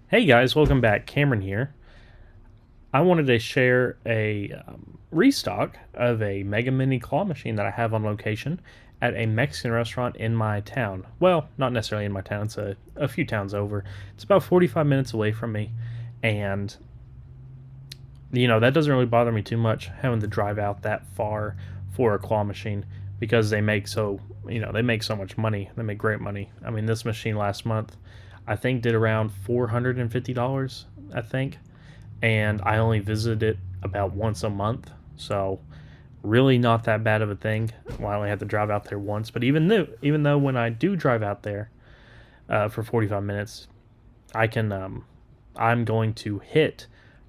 Hey guys, welcome back. Cameron here. I wanted to share a restock of a Mega Mini claw machine that I have on location at a Mexican restaurant in my town. Well, not necessarily in my town, it's a few towns over. It's about 45 minutes away from me. And, that doesn't really bother me too much having to drive out that far for a claw machine because they make so much money. They make great money. I mean, this machine last month, I think, did around $450, I think, and I only visit it about once a month, so really not that bad of a thing. Well, I only have to drive out there once, but even though when I do drive out there for 45 minutes, I can I'm going to hit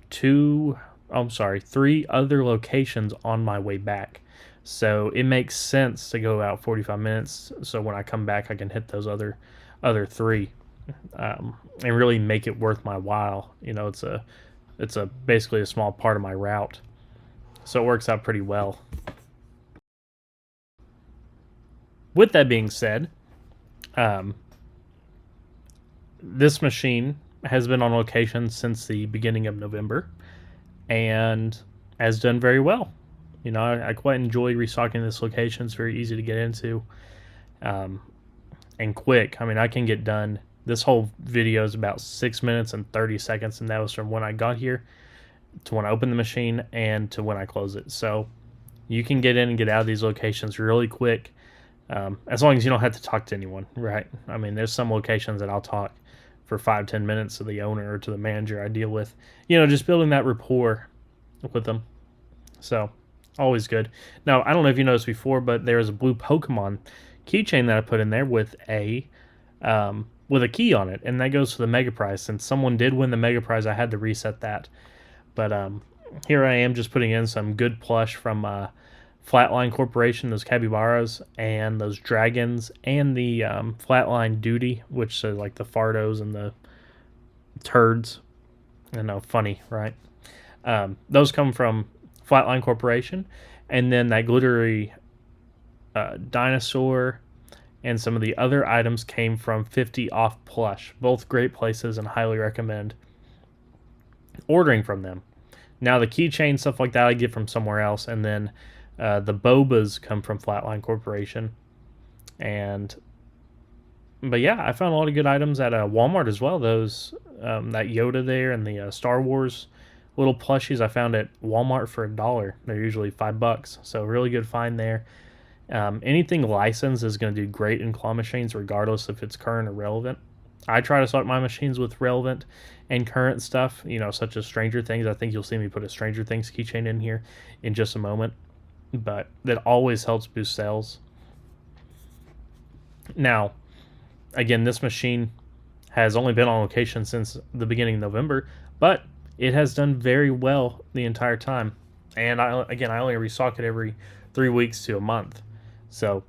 three other locations on my way back. So it makes sense to go out 45 minutes. So when I come back, I can hit those other three, and really make it worth my while. It's a basically a small part of my route, so it works out pretty well. With that being said, um, this machine has been on location since the beginning of November and has done very well. I quite enjoy restocking this location. It's very easy to get into, um, and quick. I mean, I can get done. This whole video is about 6 minutes and 30 seconds, and that was from when I got here to when I open the machine and to when I close it. So you can get in and get out of these locations really quick, as long as you don't have to talk to anyone, right? I mean, there's some locations that I'll talk for 5-10 minutes to the owner or to the manager I deal with, just building that rapport with them. So always good. Now, I don't know if you noticed before, but there's a blue Pokemon keychain that I put in there with a key on it, and that goes to the Mega Prize. Since someone did win the Mega Prize, I had to reset that. But here I am just putting in some good plush from Flatline Corporation, those capybaras and those dragons, and the Flatline Duty, which is like the Fardos and the turds. I know, funny, right? Those come from Flatline Corporation, and then that glittery dinosaur and some of the other items came from 50 Off Plush. Both great places and highly recommend ordering from them. Now the keychain stuff like that I get from somewhere else, and then the bobas come from Flatline Corporation. And but yeah, I found a lot of good items at Walmart as well. Those that Yoda there and the Star Wars little plushies I found at Walmart for $1. They're usually $5, so really good find there. Anything licensed is going to do great in claw machines, regardless if it's current or relevant. I try to stock my machines with relevant and current stuff, such as Stranger Things. I think you'll see me put a Stranger Things keychain in here in just a moment, but that always helps boost sales. Now, again, this machine has only been on location since the beginning of November, but it has done very well the entire time. And I only restock it every 3 weeks to a month. So,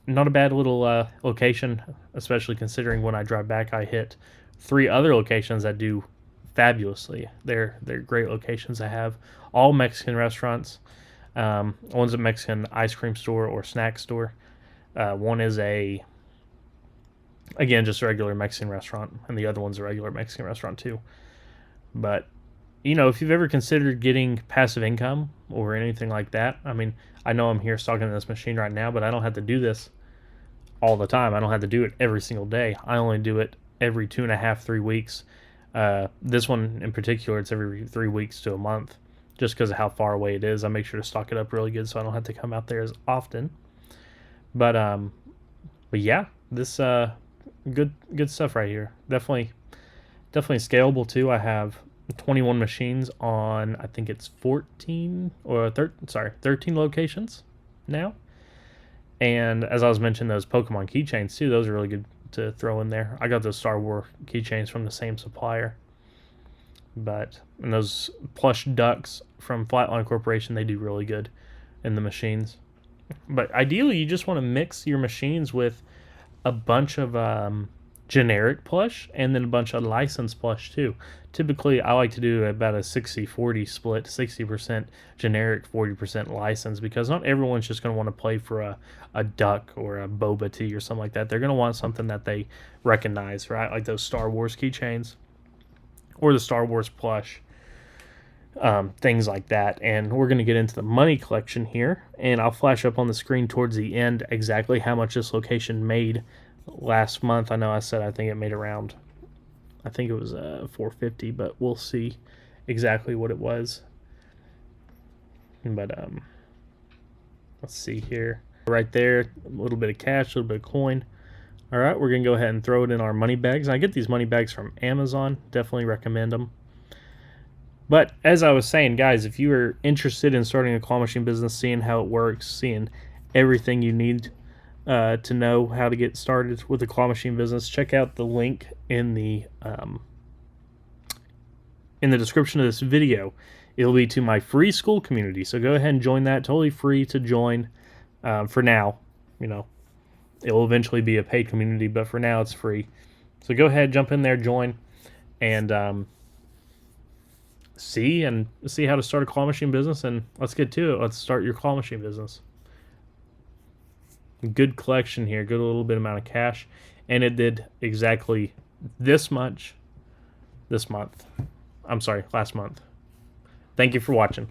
not a bad little location, especially considering when I drive back, I hit three other locations that do fabulously. They're great locations. I have all Mexican restaurants. One's a Mexican ice cream store or snack store. One is just a regular Mexican restaurant, and the other one's a regular Mexican restaurant too. But if you've ever considered getting passive income or anything like that, I mean, I know I'm here stocking this machine right now, but I don't have to do this all the time. I don't have to do it every single day. I only do it every 2.5, 3 weeks. This one in particular, it's every 3 weeks to a month, just because of how far away it is. I make sure to stock it up really good so I don't have to come out there as often. But yeah, this good stuff right here. Definitely scalable too. I have 21 machines on, I think it's 13 locations now. And as I was mentioning, those Pokemon keychains too, those are really good to throw in there. I got those Star Wars keychains from the same supplier. And those plush ducks from Flatline Corporation, they do really good in the machines. But ideally, you just want to mix your machines with a bunch of generic plush and then a bunch of licensed plush too. Typically, I like to do about a 60-40 split, 60% generic, 40% licensed, because not everyone's just going to want to play for a duck or a boba tea or something like that. They're going to want something that they recognize, right? Like those Star Wars keychains. or the Star Wars plush, things like that. And we're going to get into the money collection here, and I'll flash up on the screen towards the end exactly how much this location made last month. I know I said I think it made around, I think it was $450, but we'll see exactly what it was. But let's see here. Right there, a little bit of cash, a little bit of coin. All right, we're going to go ahead and throw it in our money bags. And I get these money bags from Amazon. Definitely recommend them. But as I was saying, guys, if you are interested in starting a claw machine business, seeing how it works, seeing everything you need to know how to get started with a claw machine business, check out the link in the description of this video. It'll be to my free school community, so go ahead and join that. Totally free to join for now. You know, it will eventually be a paid community, but for now it's free. So go ahead, jump in there, join, and see how to start a claw machine business, and let's get to it. Let's start your claw machine business. Good collection here, good little bit amount of cash, and it did exactly this much this month. I'm sorry, last month. Thank you for watching.